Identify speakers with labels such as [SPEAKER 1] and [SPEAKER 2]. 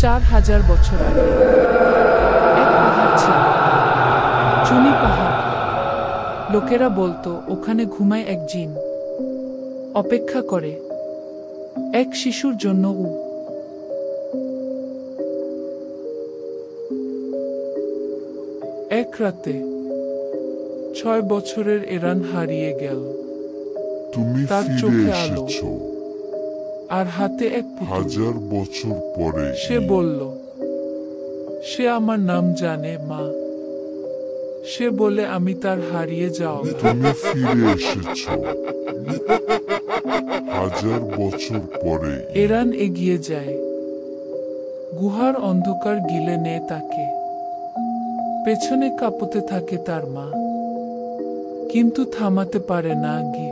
[SPEAKER 1] 4000 বছর আগে এক পাহাড় ছিল, চুনি পাহাড়। লোকেরা বলতো ওখানে ঘুমায় এক জিন, অপেক্ষা করে এক শিশুর জন্য। এক রাতে 6 বছরের এরান হারিয়ে গেল।
[SPEAKER 2] তুমি
[SPEAKER 1] তার
[SPEAKER 2] ফিরে
[SPEAKER 1] চোখে আলো
[SPEAKER 2] এসেছো
[SPEAKER 1] আর হাতে এক পুতুল।
[SPEAKER 2] 1000 বছর পরে।
[SPEAKER 1] সে বলল, সে আমার নাম জানে মা। সে বলে আমি তার হারিয়ে যাওয়া।
[SPEAKER 2] তুমি ফিরে এসেছো 1000 বছর পরে।
[SPEAKER 1] এরান এগিয়ে যায়, গুহার অন্ধকার গিলে নেয় তাকে। পেছনে কাঁপতে থাকে তার মা, কিন্তু থামাতে পারে না গি।